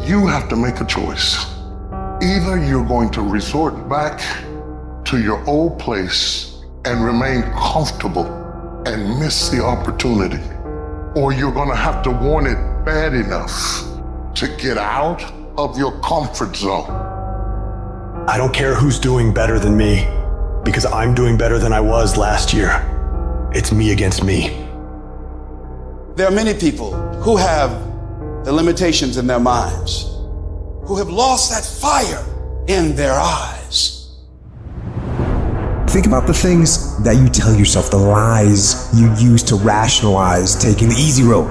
You have to make a choice. Either you're going to resort back to your old place and remain comfortable and miss the opportunity, or you're gonna have to want it bad enough to get out of your comfort zone. I don't care who's doing better than me, because I'm doing better than I was last year. It's me against me. There are many people who have the limitations in their minds, who have lost that fire in their eyes. Think about the things that you tell yourself, the lies you use to rationalize taking the easy road.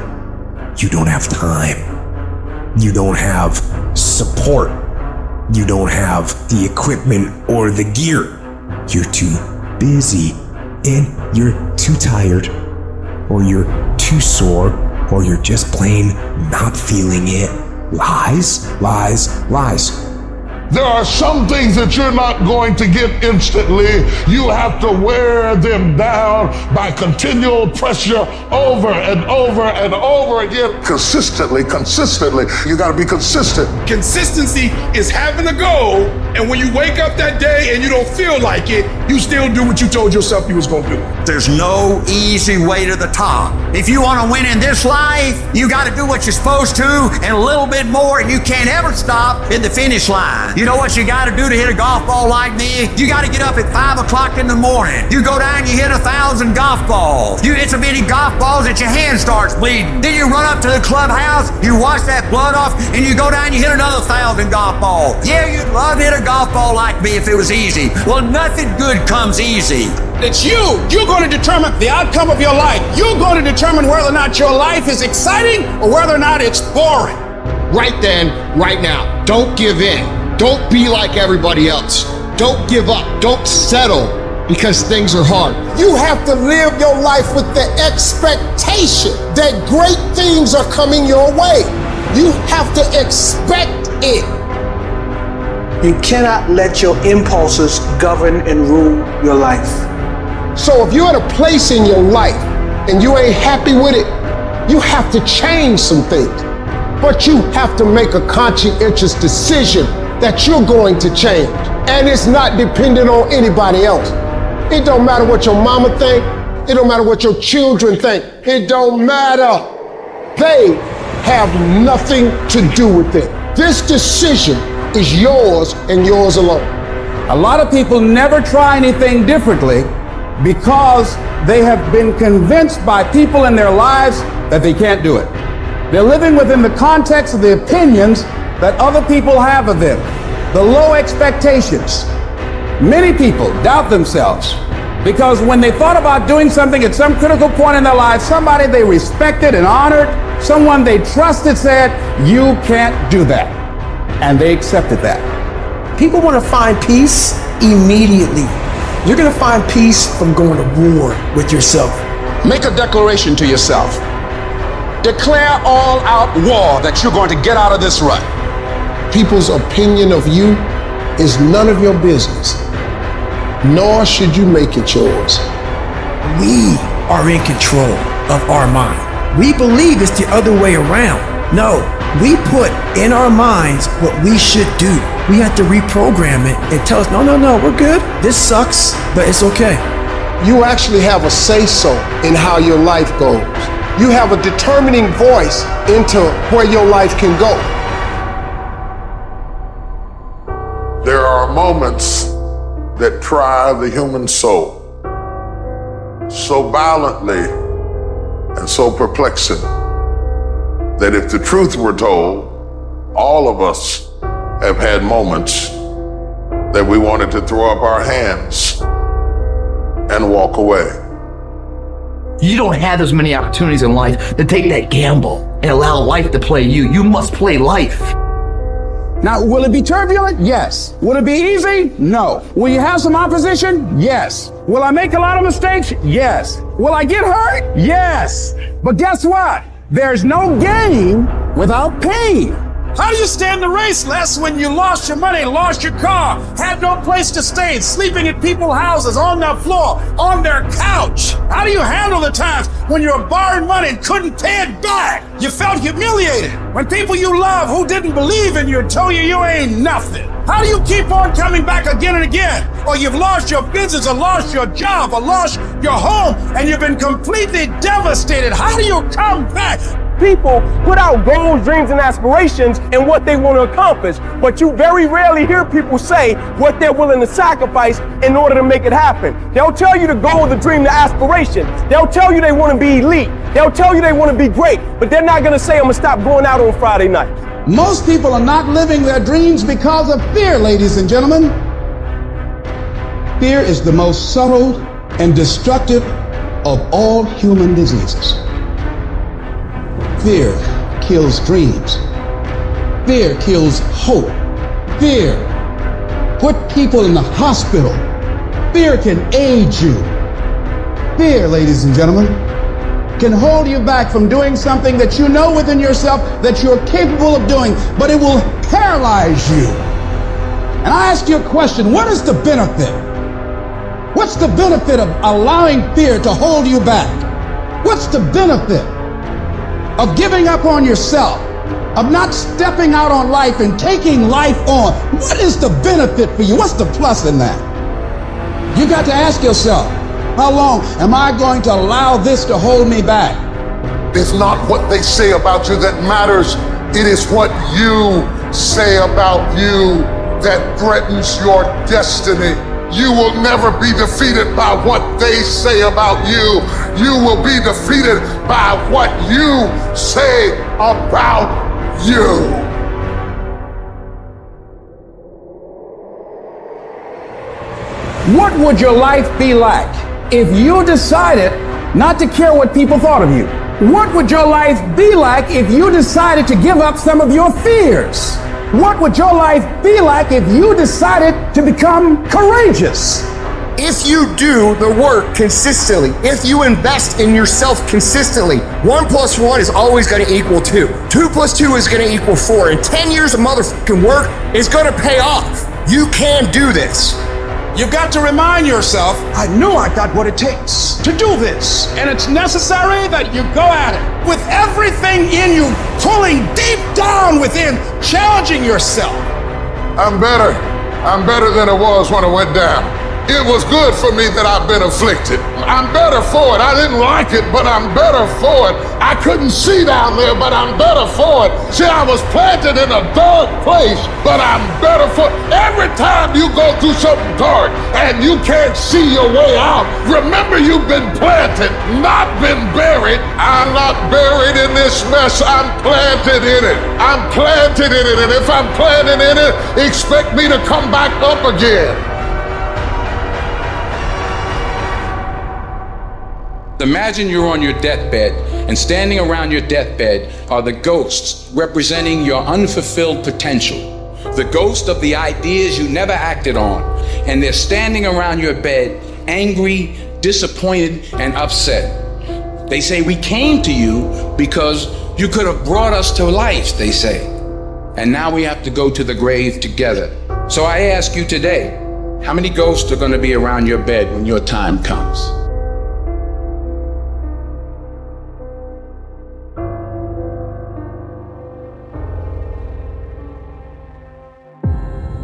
You don't have time. You don't have support. You don't have the equipment or the gear. You're too busy, and you're too tired, or you're too sore, or you're just plain not feeling it. Lies, lies, lies. There are some things that you're not going to get instantly. You have to wear them down by continual pressure over and over and over again. Consistently. You gotta be consistent. Consistency is having a goal, and when you wake up that day and you don't feel like it, you still do what you told yourself you was gonna do. There's no easy way to the top. If you want to win in this life, you got to do what you're supposed to and a little bit more, and you can't ever stop at the finish line. You know what you got to do to hit a golf ball like me? You got to get up at 5 o'clock in the morning. You go down, you hit 1,000 golf balls. You hit so many golf balls that your hand starts bleeding. Then you run up to the clubhouse, you wash that blood off, and you go down, you hit another 1,000 golf balls. Yeah, you'd love to hit a golf ball like me if it was easy. Well, nothing good comes easy. It's you. You're going to determine the outcome of your life. You're going to determine whether or not your life is exciting or whether or not it's boring. Right then, right now. Don't give in. Don't be like everybody else. Don't give up. Don't settle because things are hard. You have to live your life with the expectation that great things are coming your way. You have to expect it. You cannot let your impulses govern and rule your life. So if you're at a place in your life and you ain't happy with it, you have to change some things. But you have to make a conscientious decision that you're going to change. And it's not dependent on anybody else. It don't matter what your mama think. It don't matter what your children think. It don't matter. They have nothing to do with it. This decision is yours and yours alone. A lot of people never try anything differently because they have been convinced by people in their lives that they can't do it. They're living within the context of the opinions that other people have of them, the low expectations. Many people doubt themselves because when they thought about doing something at some critical point in their lives, somebody they respected and honored, someone they trusted said, "You can't do that." And they accepted that. People want to find peace immediately. You're going to find peace from going to war with yourself. Make a declaration to yourself. Declare all out war that you're going to get out of this rut. People's opinion of you is none of your business, nor should you make it yours. We are in control of our mind. We believe it's the other way around. No, we put in our minds what we should do. We have to reprogram it and tell us, no, we're good. This sucks, but it's okay. You actually have a say-so in how your life goes. You have a determining voice into where your life can go. There are moments that try the human soul so violently and so perplexing that if the truth were told, all of us have had moments that we wanted to throw up our hands and walk away. You don't have as many opportunities in life to take that gamble and allow life to play you. You must play life. Now, will it be turbulent? Yes. Will it be easy? No. Will you have some opposition? Yes. Will I make a lot of mistakes? Yes. Will I get hurt? Yes. But guess what? There's no gain without pain. How do you stand the race, Les, when you lost your money, lost your car, had no place to stay, sleeping at people's houses, on their floor, on their couch? How do you handle the times when you were borrowing money and couldn't pay it back? You felt humiliated when people you love who didn't believe in you told you you ain't nothing. How do you keep on coming back again and again? Or you've lost your business, or lost your job, or lost your home, and you've been completely devastated. How do you come back? People put out goals, dreams, and aspirations and what they want to accomplish, but you very rarely hear people say what they're willing to sacrifice in order to make it happen. They'll tell you the goal, the dream, the aspiration. They'll tell you they want to be elite. They'll tell you they want to be great, but they're not going to say, I'm going to stop going out on Friday night. Most people are not living their dreams because of fear, ladies and gentlemen. Fear is the most subtle and destructive of all human diseases. Fear kills dreams. Fear kills hope. Fear put people in the hospital. Fear can age you. Fear, ladies and gentlemen, can hold you back from doing something that you know within yourself that you're capable of doing, but it will paralyze you. And I ask you a question, what is the benefit? What's the benefit of allowing fear to hold you back? What's the benefit of giving up on yourself, of not stepping out on life and taking life on? What is the benefit for you? What's the plus in that? You got to ask yourself, how long am I going to allow this to hold me back? It's not what they say about you that matters. It is what you say about you that threatens your destiny. You will never be defeated by what they say about you. You will be defeated by what you say about you. What would your life be like if you decided not to care what people thought of you? What would your life be like if you decided to give up some of your fears? What would your life be like if you decided to become courageous? If you do the work consistently, if you invest in yourself consistently, 1 + 1 is always going to equal 2. 2 + 2 is going to equal 4. And 10 years of motherfucking work is going to pay off. You can do this. You've got to remind yourself, I know I got what it takes to do this. And it's necessary that you go at it with everything in you, pulling deep down within, challenging yourself. I'm better. I'm better than I was when I went down. It was good for me that I've been afflicted. I'm better for it. I didn't like it, but I'm better for it. I couldn't see down there, but I'm better for it. See, I was planted in a dark place, but I'm better for it. Every time you go through something dark and you can't see your way out, remember you've been planted, not been buried. I'm not buried in this mess. I'm planted in it. I'm planted in it. And if I'm planted in it, expect me to come back up again. Imagine you're on your deathbed, and standing around your deathbed are the ghosts representing your unfulfilled potential. The ghost of the ideas you never acted on, and they're standing around your bed, angry, disappointed, and upset. They say, we came to you because you could have brought us to life, they say. And now we have to go to the grave together. So I ask you today, how many ghosts are going to be around your bed when your time comes?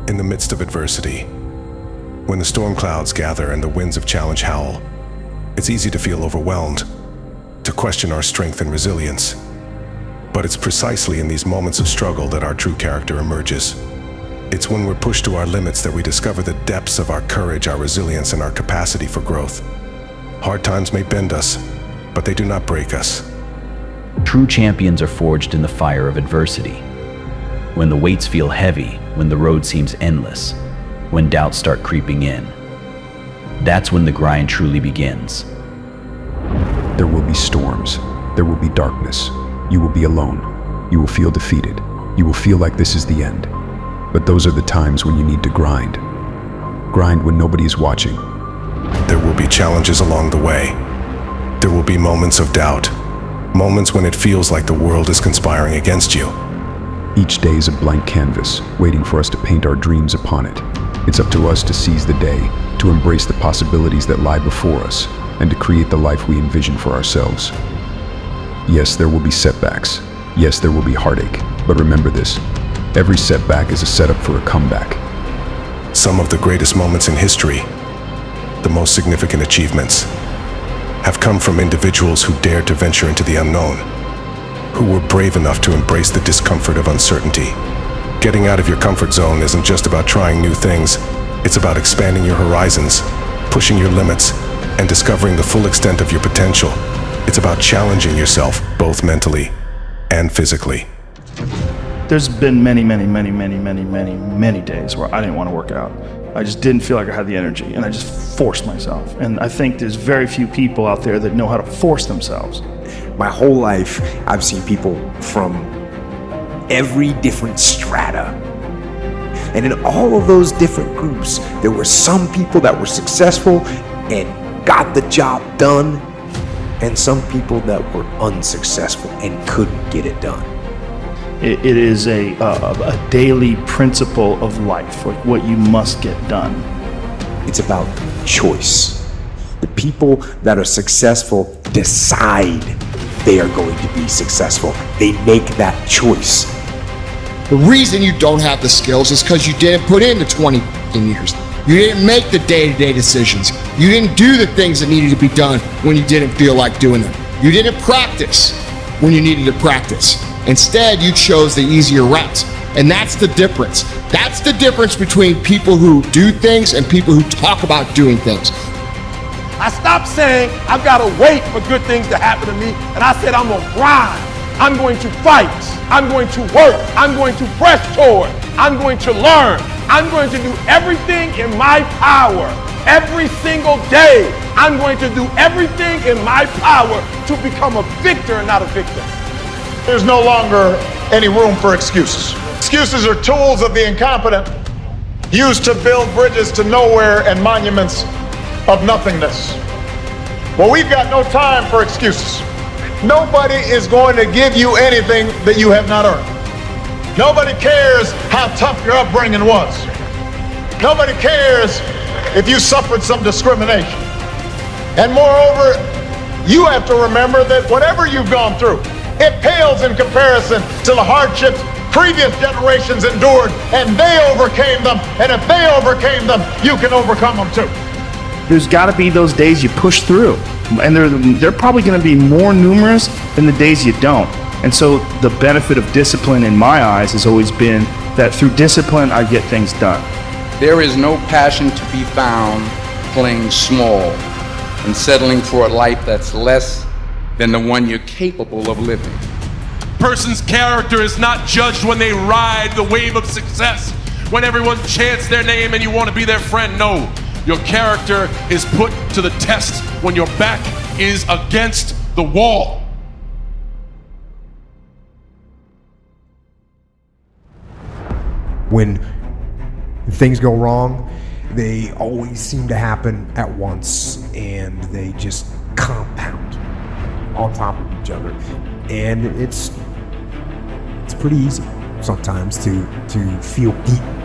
In the midst of adversity, when the storm clouds gather and the winds of challenge howl, it's easy to feel overwhelmed, to question our strength and resilience. But it's precisely in these moments of struggle that our true character emerges. It's when we're pushed to our limits that we discover the depths of our courage, our resilience, and our capacity for growth. Hard times may bend us, but they do not break us. True champions are forged in the fire of adversity. When the weights feel heavy, when the road seems endless, when doubts start creeping in, that's when the grind truly begins. There will be storms. There will be darkness. You will be alone. You will feel defeated. You will feel like this is the end. But those are the times when you need to grind. Grind when nobody is watching. There will be challenges along the way. There will be moments of doubt. Moments when it feels like the world is conspiring against you. Each day is a blank canvas, waiting for us to paint our dreams upon it. It's up to us to seize the day, to embrace the possibilities that lie before us, and to create the life we envision for ourselves. Yes, there will be setbacks. Yes, there will be heartache. But remember this, every setback is a setup for a comeback. Some of the greatest moments in history, the most significant achievements, have come from individuals who dared to venture into the unknown, who were brave enough to embrace the discomfort of uncertainty. Getting out of your comfort zone isn't just about trying new things, it's about expanding your horizons, pushing your limits, and discovering the full extent of your potential. It's about challenging yourself, both mentally and physically. There's been many days where I didn't want to work out. I just didn't feel like I had the energy, and I just forced myself. And I think there's very few people out there that know how to force themselves. My whole life, I've seen people from every different strata. And in all of those different groups, there were some people that were successful and got the job done, and some people that were unsuccessful and couldn't get it done. It is a daily principle of life, like what you must get done. It's about choice. The people that are successful decide they are going to be successful. They make that choice. The reason you don't have the skills is because you didn't put in the 20 years. You didn't make the day-to-day decisions. You didn't do the things that needed to be done when you didn't feel like doing them. You didn't practice when you needed to practice. Instead, you chose the easier routes. And that's the difference. That's the difference between people who do things and people who talk about doing things. I stopped saying I've got to wait for good things to happen to me, and I said I'm going to grind. I'm going to fight. I'm going to work. I'm going to press toward. I'm going to learn. I'm going to do everything in my power. Every single day, I'm going to do everything in my power to become a victor and not a victim. There's no longer any room for excuses. Excuses are tools of the incompetent, used to build bridges to nowhere and monuments of nothingness. Well, we've got no time for excuses. Nobody is going to give you anything that you have not earned. Nobody cares how tough your upbringing was. Nobody cares if you suffered some discrimination. And moreover, you have to remember that whatever you've gone through, it pales in comparison to the hardships previous generations endured, and they overcame them. And if they overcame them, you can overcome them too. There's got to be those days you push through, and they're probably going to be more numerous than the days you don't. And so the benefit of discipline in my eyes has always been that through discipline I get things done. There is no passion to be found playing small and settling for a life that's less than the one you're capable of living. Person's character is not judged when they ride the wave of success, when everyone chants their name and you want to be their friend. No, your character is put to the test when your back is against the wall. When things go wrong, they always seem to happen at once, and they just compound on top of each other. And it's pretty easy sometimes to feel beaten.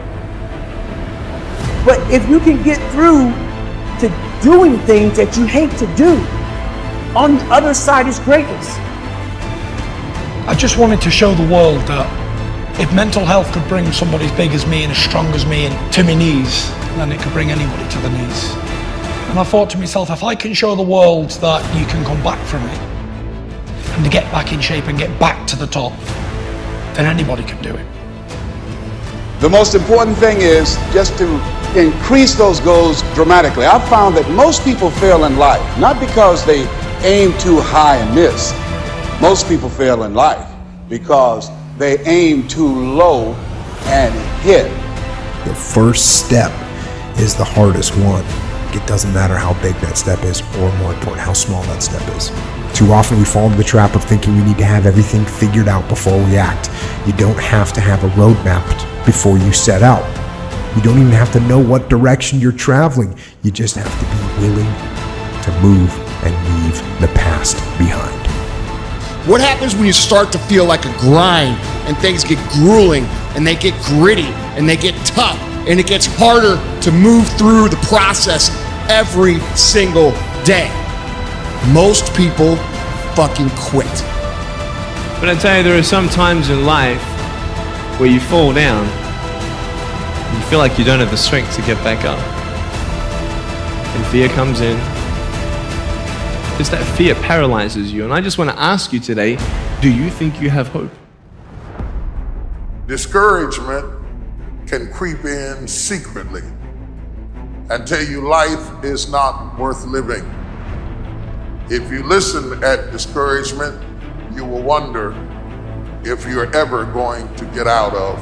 But if you can get through to doing things that you hate to do, on the other side is greatness. I just wanted to show the world that if mental health could bring somebody as big as me and as strong as me and to my knees, then it could bring anybody to the knees. And I thought to myself, if I can show the world that you can come back from it and to get back in shape and get back to the top, then anybody can do it. The most important thing is just to increase those goals dramatically. I've found that most people fail in life, not because they aim too high and miss. Most people fail in life because they aim too low and hit. The first step is the hardest one. It doesn't matter how big that step is, or more important, how small that step is. Too often we fall into the trap of thinking we need to have everything figured out before we act. You don't have to have a roadmap before you set out. You don't even have to know what direction you're traveling. You just have to be willing to move and leave the past behind. What happens when you start to feel like a grind and things get grueling and they get gritty and they get tough and it gets harder to move through the process every single day. Most people fucking quit. But I tell you, there are some times in life where you fall down and you feel like you don't have the strength to get back up. And fear comes in. Just that fear paralyzes you. And I just want to ask you today, do you think you have hope? Discouragement can creep in secretly and tell you life is not worth living. If you listen at discouragement, you will wonder if you're ever going to get out of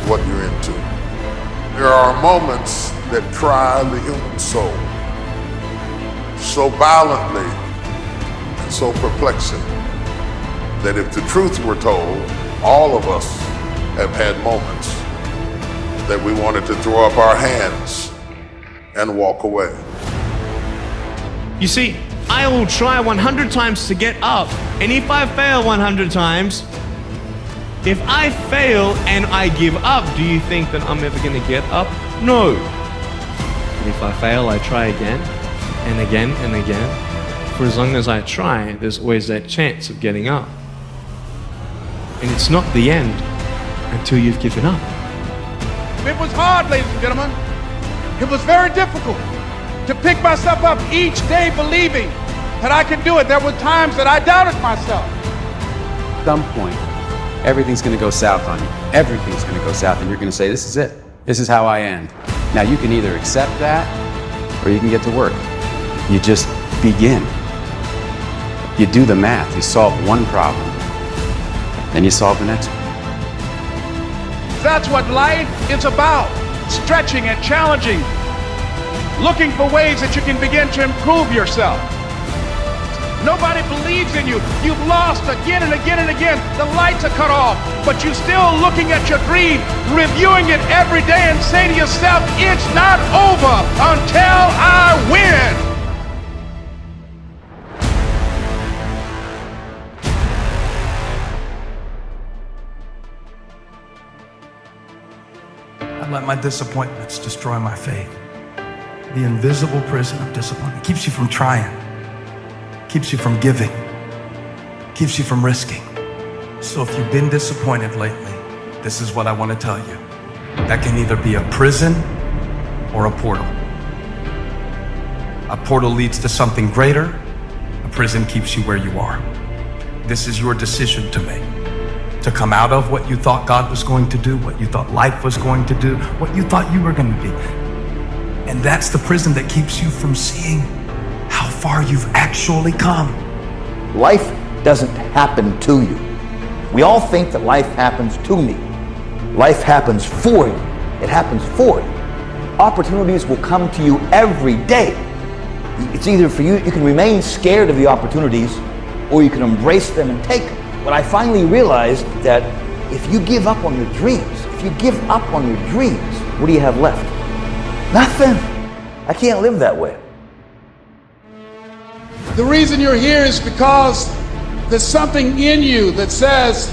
what you're into. There are moments that try the human soul so violently and so perplexing that if the truth were told, all of us have had moments that we wanted to throw up our hands and walk away. You see, I will try 100 times to get up, and if I fail 100 times, if I fail and I give up, do you think that I'm ever gonna get up? No. And if I fail, I try again, and again, and again. For as long as I try, there's always that chance of getting up. And it's not the end until you've given up. It was hard, ladies and gentlemen. It was very difficult to pick myself up each day believing that I could do it. There were times that I doubted myself. At some point, everything's gonna go south on you. Everything's gonna go south and you're gonna say, this is it. This is how I end. Now you can either accept that or you can get to work. You just begin. You do the math. You solve one problem, then you solve the next one. That's what life is about. Stretching and challenging. Looking for ways that you can begin to improve yourself. Nobody believes in you. You've lost again and again and again. The lights are cut off, but you're still looking at your dream, reviewing it every day and saying to yourself, it's not over until I win. I let my disappointments destroy my faith. The invisible prison of disappointment keeps you from trying, keeps you from giving, keeps you from risking. So if you've been disappointed lately, this is what I want to tell you. That can either be a prison or a portal. A portal leads to something greater. A prison keeps you where you are. This is your decision to make. To come out of what you thought God was going to do, what you thought life was going to do, what you thought you were going to be. And that's the prison that keeps you from seeing how far you've actually come. Life doesn't happen to you. We all think that life happens to me. Life happens for you. It happens for you. Opportunities will come to you every day. It's either for you can remain scared of the opportunities, or you can embrace them and take them. But I finally realized that if you give up on your dreams, what do you have left? Nothing. I can't live that way. The reason you're here is because there's something in you that says,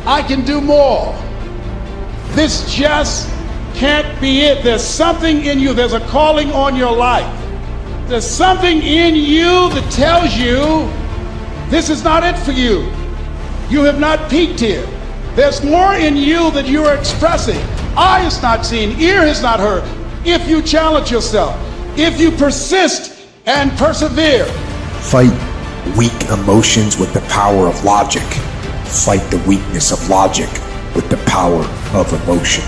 I can do more. This just can't be it. There's something in you. There's a calling on your life. There's something in you that tells you this is not it for you. You have not peaked here. There's more in you that you are expressing. Eye has not seen, ear has not heard. If you challenge yourself, if you persist and persevere. Fight weak emotions with the power of logic. Fight the weakness of logic with the power of emotion.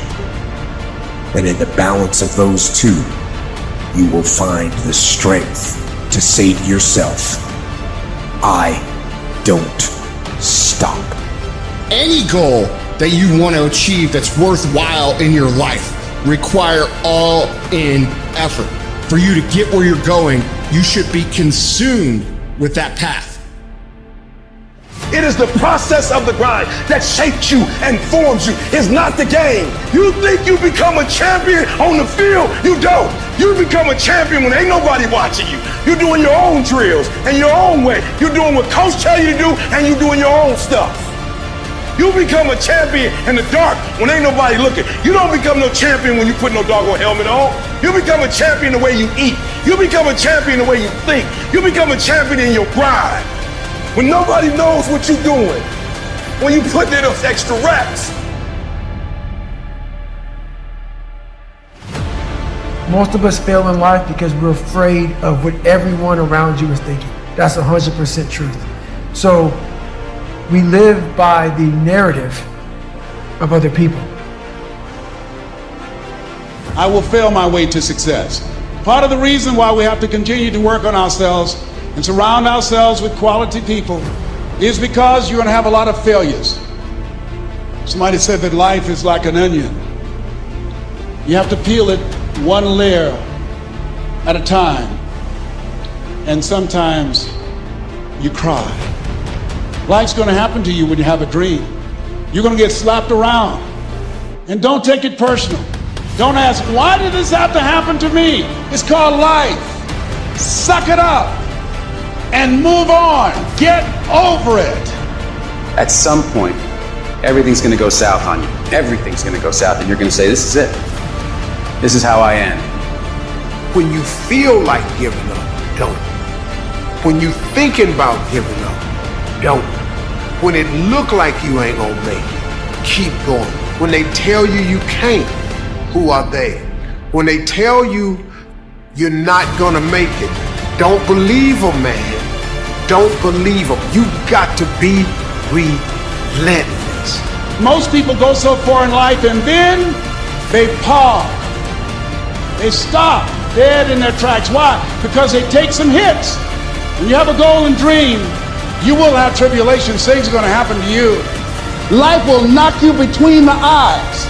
And in the balance of those two, you will find the strength to say to yourself, I don't stop. Any goal that you want to achieve that's worthwhile in your life require all-in effort. For you to get where you're going, you should be consumed with that path. It is the process of the grind that shapes you and forms you. It's not the game. You think you become a champion on the field? You don't. You become a champion when ain't nobody watching you. You're doing your own drills and your own way. You're doing what coach tell you to do, and you're doing your own stuff. You become a champion in the dark when ain't nobody looking. You don't become no champion when you put no doggone helmet on. You become a champion the way you eat. You become a champion the way you think. You become a champion in your grind. When nobody knows what you're doing. When you put in those extra reps. Most of us fail in life because we're afraid of what everyone around you is thinking. That's 100% truth. So we live by the narrative of other people. I will fail my way to success. Part of the reason why we have to continue to work on ourselves and surround ourselves with quality people is because you're going to have a lot of failures. Somebody said that life is like an onion. You have to peel it one layer at a time. And sometimes you cry. Life's going to happen to you when you have a dream. You're going to get slapped around. And don't take it personal. Don't ask, why did this have to happen to me? It's called life. Suck it up and move on. Get over it. At some point, everything's going to go south on you. Everything's going to go south, and you're going to say, this is it. This is how I end. When you feel like giving up, don't. When you thinking about giving up, don't. When it look like you ain't gonna make it, keep going. When they tell you you can't, who are they? When they tell you you're not gonna make it, don't believe them, man. Don't believe them. You got to be relentless. Most people go so far in life and then they pause. They stop dead in their tracks. Why? Because they take some hits. When you have a goal and dream, you will have tribulations. Things are going to happen to you. Life will knock you between the eyes.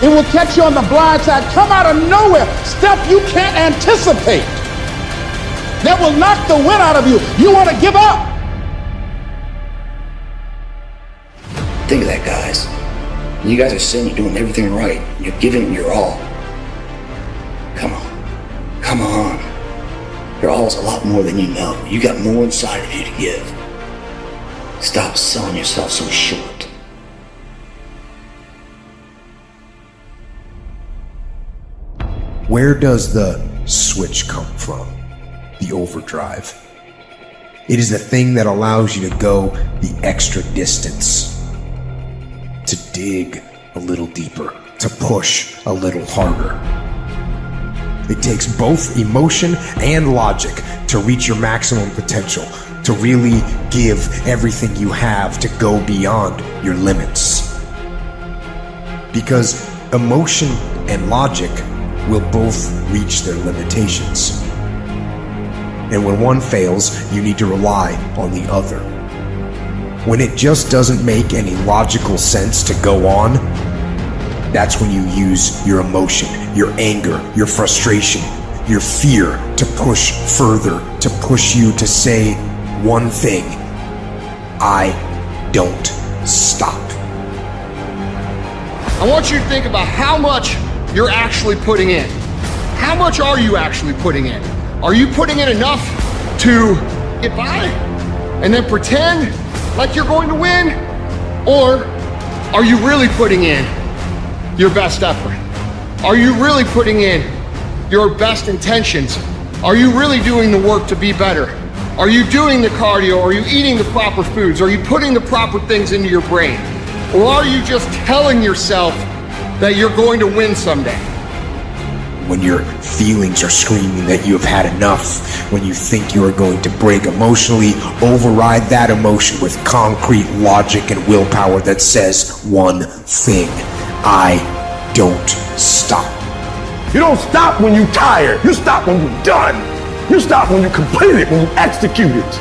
It will catch you on the blind side, come out of nowhere, stuff you can't anticipate. That will knock the wind out of you. You want to give up. Think of that, guys. You guys are saying you're doing everything right. You're giving it your all. Come on. Come on. Your all is a lot more than you know. You got more inside of you to give. Stop selling yourself so short. Where does the switch come from? The overdrive. It is the thing that allows you to go the extra distance, to dig a little deeper, to push a little harder. It takes both emotion and logic to reach your maximum potential, to really give everything you have, to go beyond your limits. Because emotion and logic will both reach their limitations. And when one fails, you need to rely on the other. When it just doesn't make any logical sense to go on, that's when you use your emotion, your anger, your frustration, your fear to push further, to push you to say one thing: I don't stop. I want you to think about how much you're actually putting in. How much are you actually putting in? Are you putting in enough to get by and then pretend like you're going to win? Or are you really putting in your best effort? Are you really putting in your best intentions? Are you really doing the work to be better? Are you doing the cardio? Are you eating the proper foods? Are you putting the proper things into your brain? Or are you just telling yourself that you're going to win someday? When your feelings are screaming that you have had enough, when you think you are going to break emotionally, override that emotion with concrete logic and willpower that says one thing: I don't stop. You don't stop when you're tired. You stop when you're done. You stop when you complete it, when you execute it.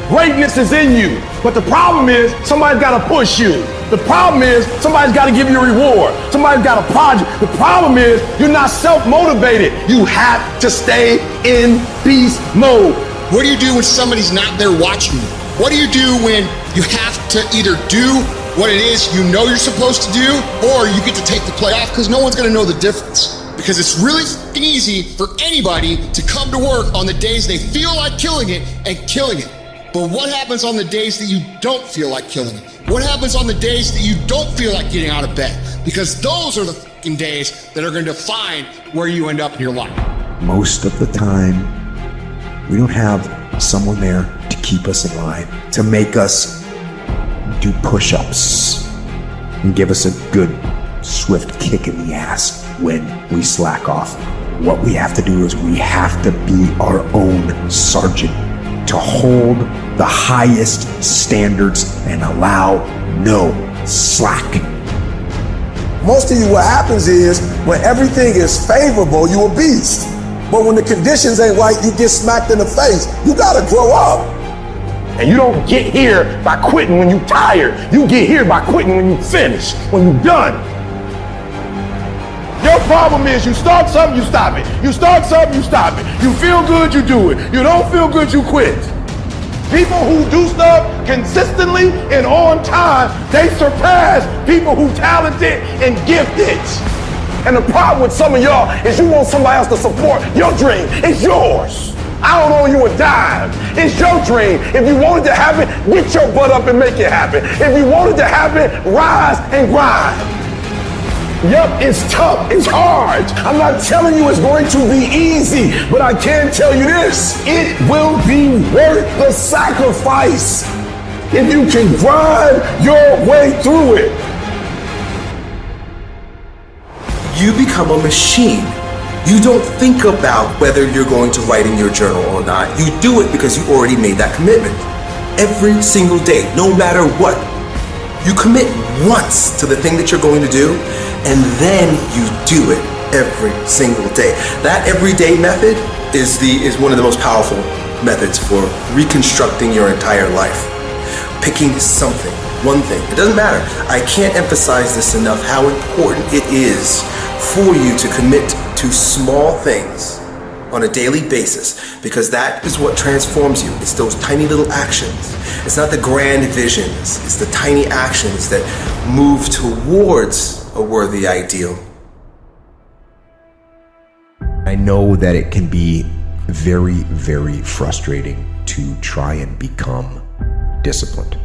Greatness is in you, but the problem is somebody's got to push you. The problem is somebody's got to give you a reward. Somebody's got a project. The problem is you're not self-motivated. You have to stay in beast mode. What do you do when somebody's not there watching you? What do you do when you have to either do what it is you know you're supposed to do, or you get to take the play off because no one's going to know the difference? Because it's really easy for anybody to come to work on the days they feel like killing it and killing it. But what happens on the days that you don't feel like killing it? What happens on the days that you don't feel like getting out of bed? Because those are the fucking days that are going to define where you end up in your life. Most of the time, we don't have someone there to keep us in line, to make us do push-ups and give us a good, swift kick in the ass when we slack off. What we have to do is we have to be our own sergeant, to hold the highest standards and allow no slack. Most of you, what happens is when everything is favorable, you a beast. But when the conditions ain't right, you get smacked in the face. You gotta grow up. And you don't get here by quitting when you're tired. You get here by quitting when you finish, when you're done. Your problem is you start something, you stop it. You start something, you stop it. You feel good, you do it. You don't feel good, you quit. People who do stuff consistently and on time, they surpass people who talented and gifted. And the problem with some of y'all is you want somebody else to support your dream. It's yours. I don't owe you a dime. It's your dream. If you want it to happen, get your butt up and make it happen. If you want it to happen, rise and grind. Yup, it's tough, it's hard. I'm not telling you it's going to be easy, but I can tell you this, it will be worth the sacrifice if you can grind your way through it. You become a machine. You don't think about whether you're going to write in your journal or not. You do it because you already made that commitment. Every single day, no matter what. You commit once to the thing that you're going to do, and then you do it every single day. That everyday method is one of the most powerful methods for reconstructing your entire life. Picking something, one thing. It doesn't matter. I can't emphasize this enough how important it is for you to commit to small things on a daily basis, because that is what transforms you. It's those tiny little actions. It's not the grand visions. It's the tiny actions that move towards a worthy ideal. I know that it can be very, very frustrating to try and become disciplined.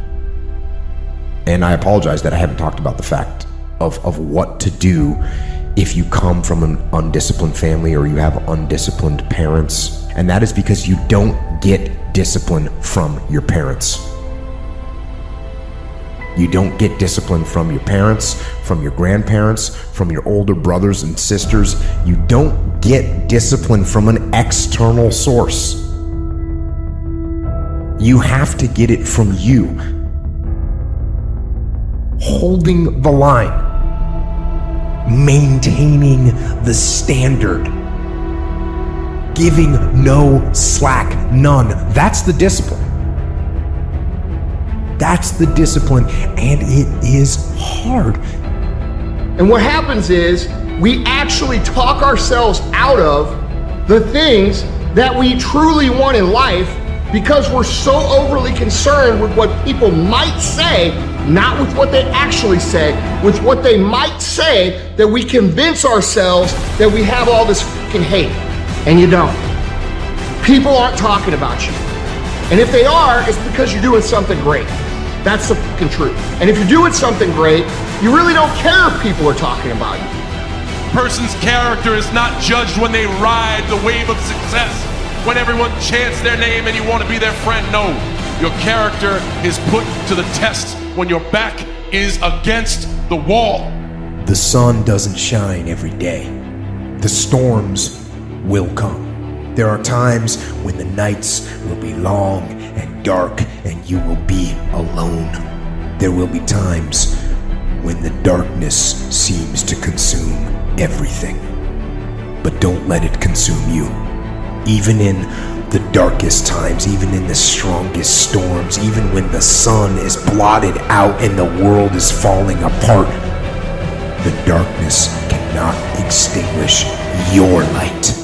And I apologize that I haven't talked about the fact of what to do if you come from an undisciplined family or you have undisciplined parents. And that is because you don't get discipline from your parents. You don't get discipline from your parents, from your grandparents, from your older brothers and sisters. You don't get discipline from an external source. You have to get it from you. Holding the line. Maintaining the standard. Giving no slack, none. That's the discipline. That's the discipline, and it is hard. And what happens is we actually talk ourselves out of the things that we truly want in life because we're so overly concerned with what people might say, not with what they actually say, with what they might say, that we convince ourselves that we have all this fucking hate. And you don't. People aren't talking about you. And if they are, it's because you're doing something great. That's the fucking truth. And if you're doing something great, you really don't care if people are talking about you. A person's character is not judged when they ride the wave of success, when everyone chants their name and you want to be their friend. No, your character is put to the test when your back is against the wall. The sun doesn't shine every day. The storms will come. There are times when the nights will be long and dark and you will be alone. There will be times when the darkness seems to consume everything. But don't let it consume you. Even in the darkest times, even in the strongest storms, even when the sun is blotted out and the world is falling apart, the darkness cannot extinguish your light.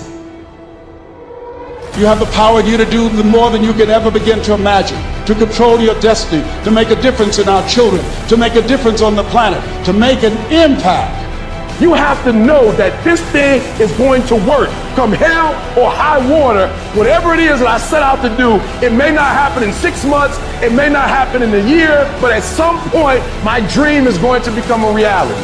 You have the power in you to do more than you can ever begin to imagine, to control your destiny, to make a difference in our children, to make a difference on the planet, to make an impact. You have to know that this thing is going to work. Come hell or high water, whatever it is that I set out to do, it may not happen in 6 months, it may not happen in a year, but at some point, my dream is going to become a reality.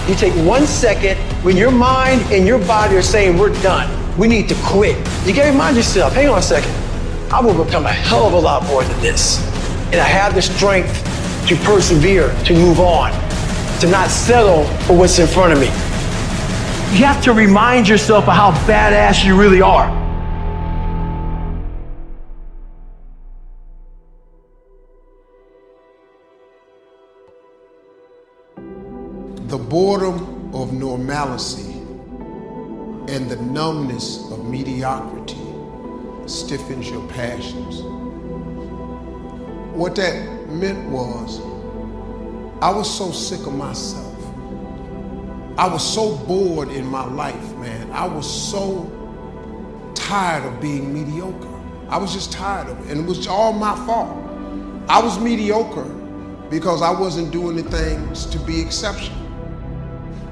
You take 1 second when your mind and your body are saying, we're done, we need to quit. You gotta remind yourself, hang on a second, I will become a hell of a lot more than this. And I have the strength to persevere, to move on, to not settle for what's in front of me. You have to remind yourself of how badass you really are. The boredom of normalcy and the numbness of mediocrity stiffens your passions. What that meant was, I was so sick of myself. I was so bored in my life, man. I was so tired of being mediocre. I was just tired of it, and it was all my fault. I was mediocre because I wasn't doing the things to be exceptional.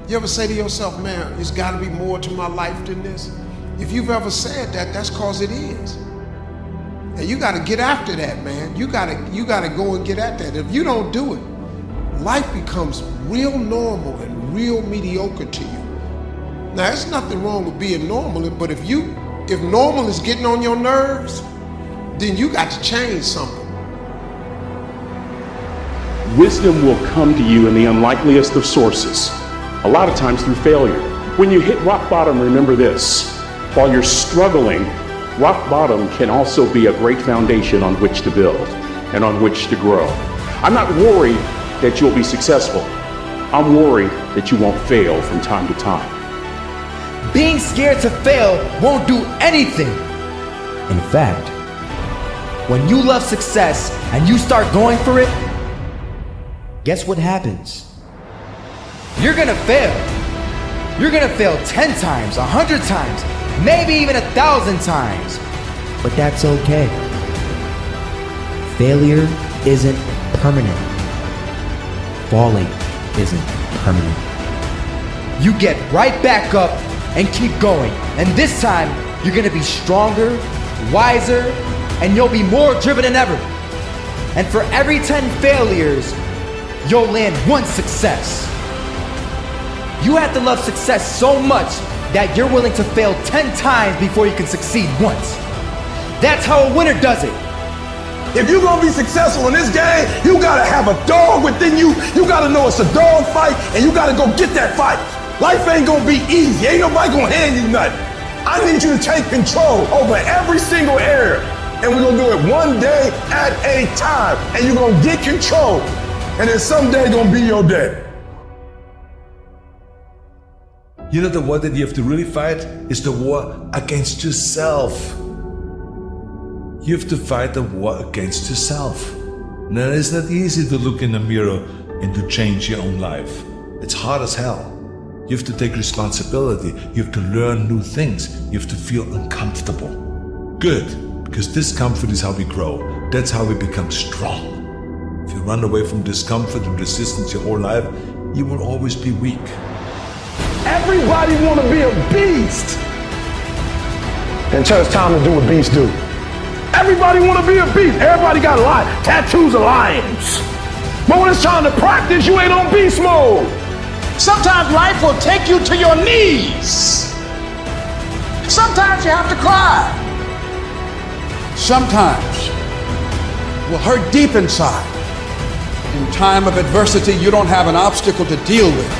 You ever say to yourself, man, there's gotta be more to my life than this? If you've ever said that, that's cause it is. And you gotta get after that, man. You gotta go and get at that. If you don't do it, life becomes real normal and real mediocre to you. Now, there's nothing wrong with being normal, but if normal is getting on your nerves, then you got to change something. Wisdom will come to you in the unlikeliest of sources, a lot of times through failure. When you hit rock bottom, remember this: while you're struggling, rock bottom can also be a great foundation on which to build and on which to grow. I'm not worried that you'll be successful. I'm worried that you won't fail from time to time. Being scared to fail won't do anything. In fact, when you love success and you start going for it, guess what happens? You're gonna fail. You're gonna fail 10 times, 100 times, maybe even 1,000 times. But that's okay. Failure isn't permanent. Falling isn't permanent. You get right back up and keep going. And this time, you're gonna be stronger, wiser, and you'll be more driven than ever. And for every 10 failures, you'll land 1 success. You have to love success so much that you're willing to fail 10 times before you can succeed once. That's how a winner does it. If you're gonna be successful in this game, you gotta have a dog within you. You gotta know it's a dog fight, and you gotta go get that fight. Life ain't gonna be easy. Ain't nobody gonna hand you nothing. I need you to take control over every single area, and we're gonna do it one day at a time. And you're gonna get control, and then someday gonna be your day. You know, the war that you have to really fight is the war against yourself. You have to fight the war against yourself. Now, it's not easy to look in the mirror and to change your own life. It's hard as hell. You have to take responsibility. You have to learn new things. You have to feel uncomfortable. Good, because discomfort is how we grow. That's how we become strong. If you run away from discomfort and resistance your whole life, you will always be weak. Everybody want to be a beast until it's time to do what beasts do. Everybody want to be a beast. Everybody got tattoos of lions. But when it's time to practice, you ain't on beast mode. Sometimes life will take you to your knees. Sometimes you have to cry. Sometimes will hurt deep inside. In time of adversity, you don't have an obstacle to deal with.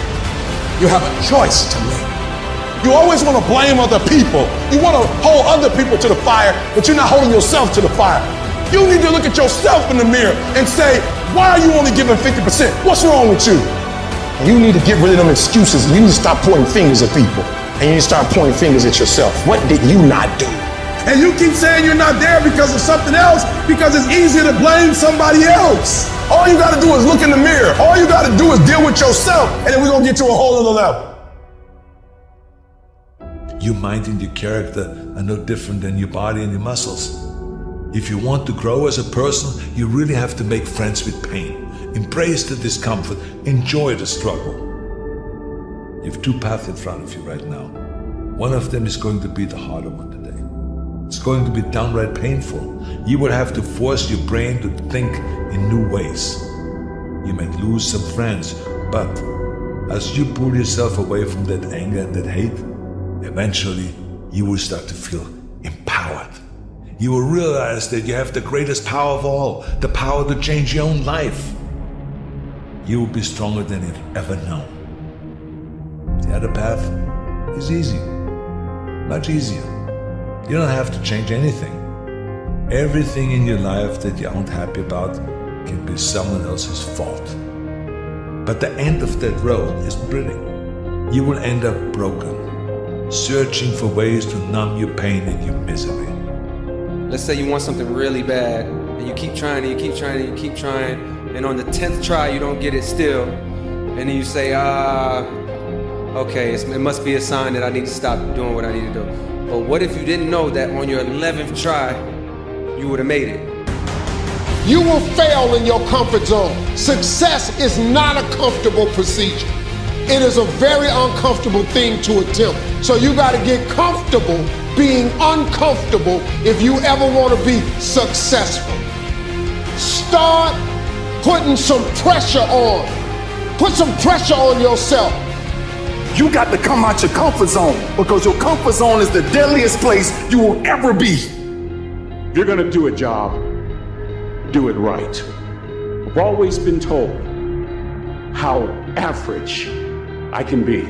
You have a choice to make. You always want to blame other people. You want to hold other people to the fire, but you're not holding yourself to the fire. You need to look at yourself in the mirror and say, why are you only giving 50%? What's wrong with you? And you need to get rid of them excuses. You need to stop pointing fingers at people. And you need to start pointing fingers at yourself. What did you not do? And you keep saying you're not there because of something else, because it's easier to blame somebody else. All you got to do is look in the mirror. All you got to do is deal with yourself, and then we're going to get to a whole other level. Your mind and your character are no different than your body and your muscles. If you want to grow as a person, you really have to make friends with pain. Embrace the discomfort. Enjoy the struggle. You have two paths in front of you right now. One of them is going to be the harder one today. It's going to be downright painful. You will have to force your brain to think in new ways. You might lose some friends, but as you pull yourself away from that anger and that hate, eventually you will start to feel empowered. You will realize that you have the greatest power of all, the power to change your own life. You will be stronger than you've ever known. The other path is easy, much easier. You don't have to change anything. Everything in your life that you aren't happy about can be someone else's fault. But the end of that road is pretty. You will end up broken, searching for ways to numb your pain and your misery. Let's say you want something really bad, and you keep trying, and you keep trying, and you keep trying, and on the 10th try you don't get it still, and then you say, okay, it must be a sign that I need to stop doing what I need to do. But what if you didn't know that on your 11th try, you would have made it? You will fail in your comfort zone. Success is not a comfortable procedure. It is a very uncomfortable thing to attempt. So you got to get comfortable being uncomfortable if you ever want to be successful. Start putting some pressure on. Put some pressure on yourself. You got to come out your comfort zone, because your comfort zone is the deadliest place you will ever be. If you're gonna do a job, do it right. I've always been told how average I can be.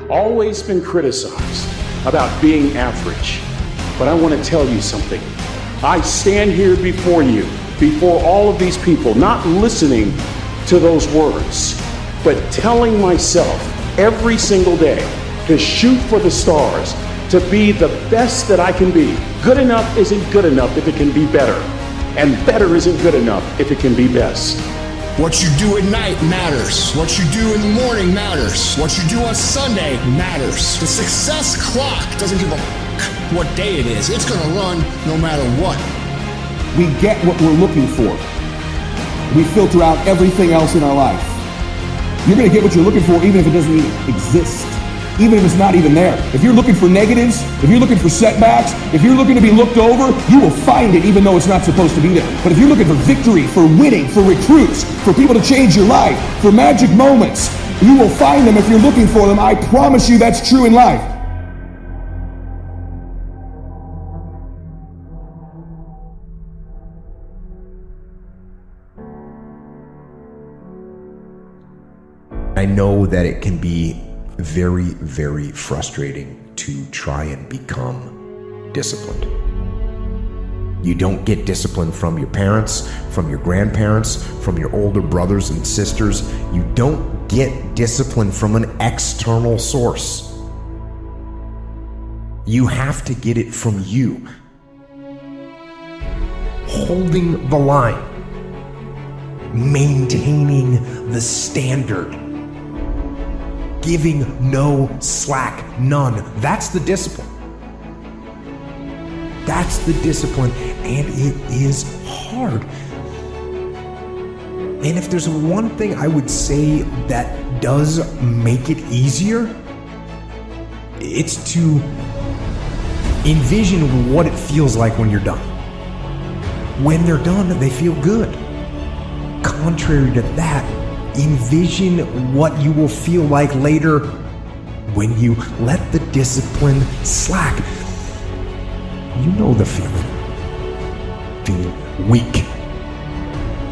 Always been criticized about being average. But I want to tell you something. I stand here before you, before all of these people, not listening to those words, but telling myself every single day to shoot for the stars, to be the best that I can be. Good enough isn't good enough if it can be better. And better isn't good enough if it can be best. What you do at night matters. What you do in the morning matters. What you do on Sunday matters. The success clock doesn't give a what day it is. It's gonna run no matter what. We get what we're looking for. We filter out everything else in our life. You're gonna get what you're looking for even if it doesn't even exist. Even if it's not even there. If you're looking for negatives, if you're looking for setbacks, if you're looking to be looked over, you will find it even though it's not supposed to be there. But if you're looking for victory, for winning, for recruits, for people to change your life, for magic moments, you will find them if you're looking for them. I promise you that's true in life. I know that it can be very, very frustrating to try and become disciplined. You don't get discipline from your parents, from your grandparents, from your older brothers and sisters. You don't get discipline from an external source. You have to get it from you. Holding the line, maintaining the standard, giving no slack, none. That's the discipline. That's the discipline, and it is hard. And if there's one thing I would say that does make it easier, it's to envision what it feels like when you're done. When they're done, they feel good. Contrary to that, envision what you will feel like later when you let the discipline slack. You know the feeling. Feeling weak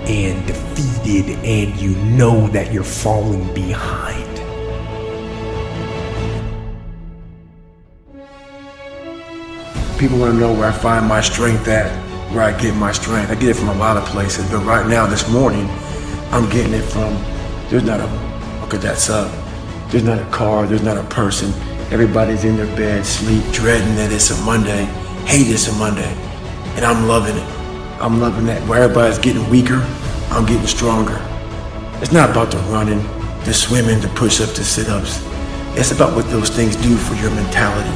and defeated, and you know that you're falling behind. People want to know where I find my strength at, where I get my strength. I get it from a lot of places, but right now, this morning, I'm getting it from, there's not a, look at that sub. There's not a car, there's not a person. Everybody's in their bed, sleep, dreading that it's a Monday, hate it's a Monday. And I'm loving it. I'm loving that. Where everybody's getting weaker, I'm getting stronger. It's not about the running, the swimming, the push-ups, the sit-ups. It's about what those things do for your mentality.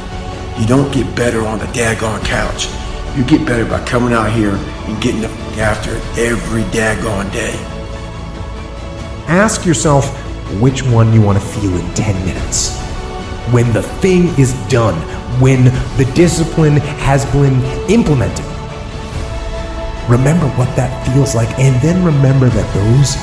You don't get better on the daggone couch. You get better by coming out here and getting after it every daggone day. Ask yourself, which one you want to feel in 10 minutes. When the thing is done, when the discipline has been implemented, remember what that feels like, and then remember that those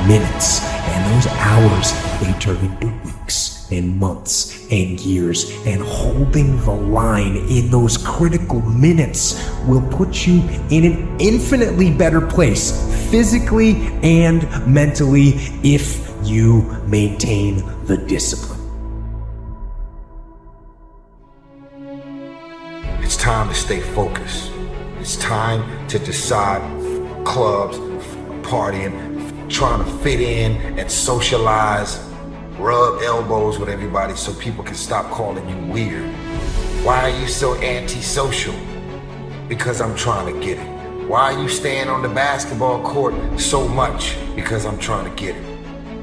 minutes and those hours, they turn into weeks and months and years, and holding the line in those critical minutes will put you in an infinitely better place, physically and mentally, if you maintain the discipline. It's time to stay focused. It's time to decide clubs, partying, trying to fit in and socialize, rub elbows with everybody so people can stop calling you weird. Why are you so antisocial? Because I'm trying to get it. Why are you staying on the basketball court so much? Because I'm trying to get it.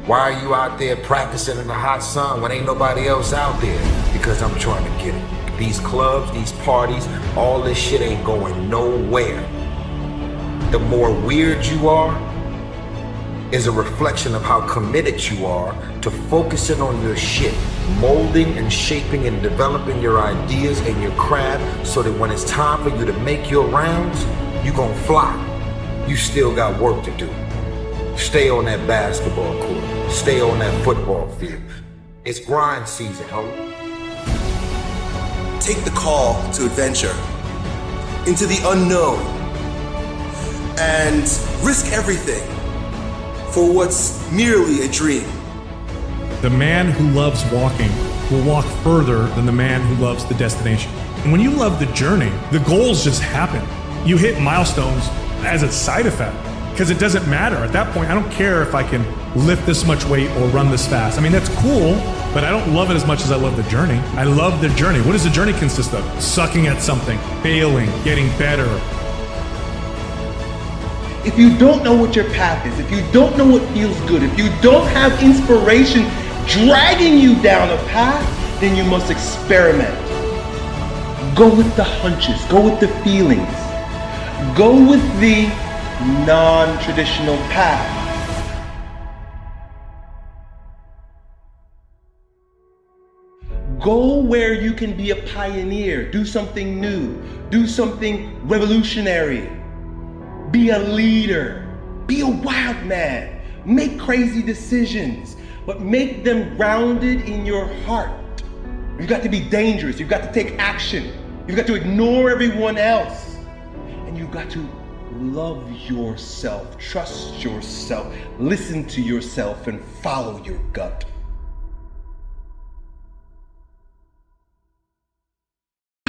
Why are you out there practicing in the hot sun when ain't nobody else out there? Because I'm trying to get it. These clubs, these parties, all this shit ain't going nowhere. The more weird you are is a reflection of how committed you are to focusing on your shit, molding and shaping and developing your ideas and your craft so that when it's time for you to make your rounds, you gon' fly. You still got work to do. Stay on that basketball court. Stay on that football field. It's grind season, homie. Take the call to adventure into the unknown and risk everything for what's merely a dream. The man who loves walking will walk further than the man who loves the destination. And when you love the journey, the goals just happen. You hit milestones as a side effect because it doesn't matter. At that point, I don't care if I can lift this much weight or run this fast. I mean, that's cool, but I don't love it as much as I love the journey. I love the journey. What does the journey consist of? Sucking at something, failing, getting better. If you don't know what your path is, if you don't know what feels good, if you don't have inspiration dragging you down a path, then you must experiment. Go with the hunches, go with the feelings, go with the non-traditional path. Go where you can be a pioneer, do something new, do something revolutionary. Be a leader, be a wild man, make crazy decisions, but make them grounded in your heart. You've got to be dangerous, you've got to take action, you've got to ignore everyone else, and you've got to love yourself, trust yourself, listen to yourself, and follow your gut.